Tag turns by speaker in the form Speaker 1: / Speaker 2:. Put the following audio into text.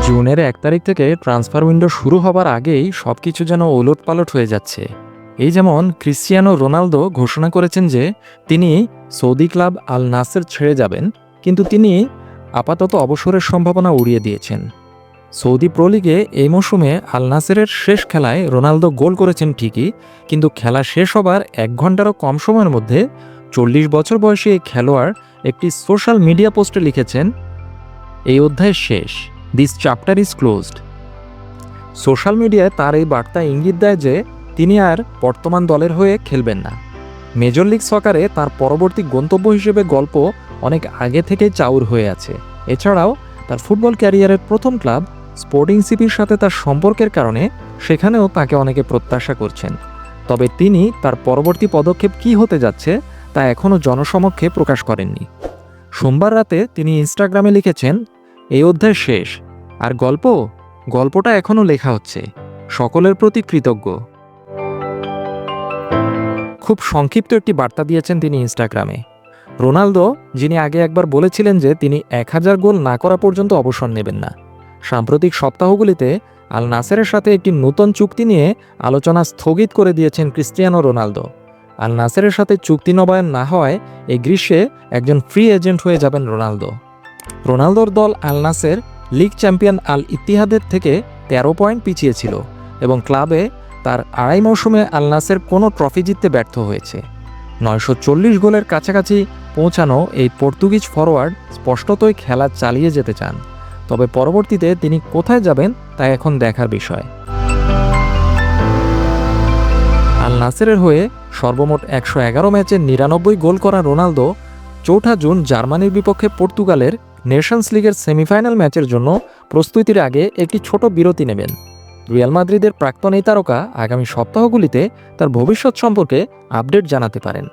Speaker 1: জুনের 1 তারিখ থেকে ট্রান্সফার উইন্ডো শুরু হবার আগেই সবকিছু যেন ওলটপালট হয়ে যাচ্ছে। এই যেমন ক্রিশ্চিয়ানো রোনালদো ঘোষণা করেছেন যে তিনি সৌদি ক্লাব আল নাসের ছেড়ে যাবেন, কিন্তু তিনি আপাতত অবসরের সম্ভাবনা উড়িয়ে দিয়েছেন। সৌদি প্রো লিগে এই মৌসুমে আল নাসেরের শেষ খেলায় রোনালদো গোল করেছেন ঠিকই, কিন্তু খেলা শেষ হবার 1 ঘন্টারও কম সময়ের মধ্যে 40 বছর বয়সী এই খেলোয়াড় একটি সোশ্যাল মিডিয়া পোস্টে লিখেছেন, এই অধ্যায় শেষ, this chapter is closed. Social মিডিয়ায় তার এই বার্তা ইঙ্গিত দেয় যে তিনি আর বর্তমান দলের হয়ে খেলবেন না। মেজর লিগ সকারে তার পরবর্তী গন্তব্য হিসেবে গল্প অনেক আগে থেকেই চাউর হয়ে আছে। এছাড়াও তার ফুটবল ক্যারিয়ারের প্রথম ক্লাব স্পোর্টিং সিপির সাথে তার সম্পর্কের কারণে সেখানেও তাকে অনেকে প্রত্যাশা করছেন। তবে তিনি তার পরবর্তী পদক্ষেপ কী হতে যাচ্ছে তা এখনও জনসমক্ষে প্রকাশ করেননি। সোমবার রাতে তিনি ইনস্টাগ্রামে লিখেছেন, এই অধ্যায় শেষ, আর গল্পটা এখনও লেখা হচ্ছে, সকলের প্রতি কৃতজ্ঞ। খুব সংক্ষিপ্ত একটি বার্তা দিয়েছেন তিনি ইনস্টাগ্রামে। রোনালদো, যিনি আগে একবার বলেছিলেন যে তিনি 1000 গোল না করা পর্যন্ত অবসর নেবেন না, সাম্প্রতিক সপ্তাহগুলিতে আল নাসেরের সাথে একটি নতুন চুক্তি নিয়ে আলোচনা স্থগিত করে দিয়েছেন ক্রিশ্চিয়ানো রোনালদো। আল নাসেরের সাথে চুক্তি নবায়ন না হওয়ায় এই গ্রীষ্মে একজন ফ্রি এজেন্ট হয়ে যাবেন রোনালদো। রোনালদোর দল আল নাসের লিগ চ্যাম্পিয়ন আল ইত্তিহাদের থেকে 13 পয়েন্ট পিছিয়ে ছিল এবং ক্লাবে তার 2.5 মৌসুমে আল নাসের কোনো ট্রফি জিততে ব্যর্থ হয়েছে। 940 গোলের কাছাকাছি পৌঁছানো এই পর্তুগিজ ফরোয়ার্ড স্পষ্টতই খেলা চালিয়ে যেতে চান, তবে পরবর্তীতে তিনি কোথায় যাবেন তা এখন দেখার বিষয়। আল নাসেরের হয়ে সর্বমোট 111 ম্যাচে 99 গোল করা রোনালদো 4 জুন জার্মানির বিপক্ষে পর্তুগালের নেশনস লিগের সেমিফাইনাল ম্যাচের জন্য প্রস্তুতির আগে একটি ছোট বিরতি নেবেন। রিয়াল মাদ্রিদের প্রাক্তন এই তারকা আগামী সপ্তাহগুলিতে তার ভবিষ্যৎ সম্পর্কে আপডেট জানাতে পারেন।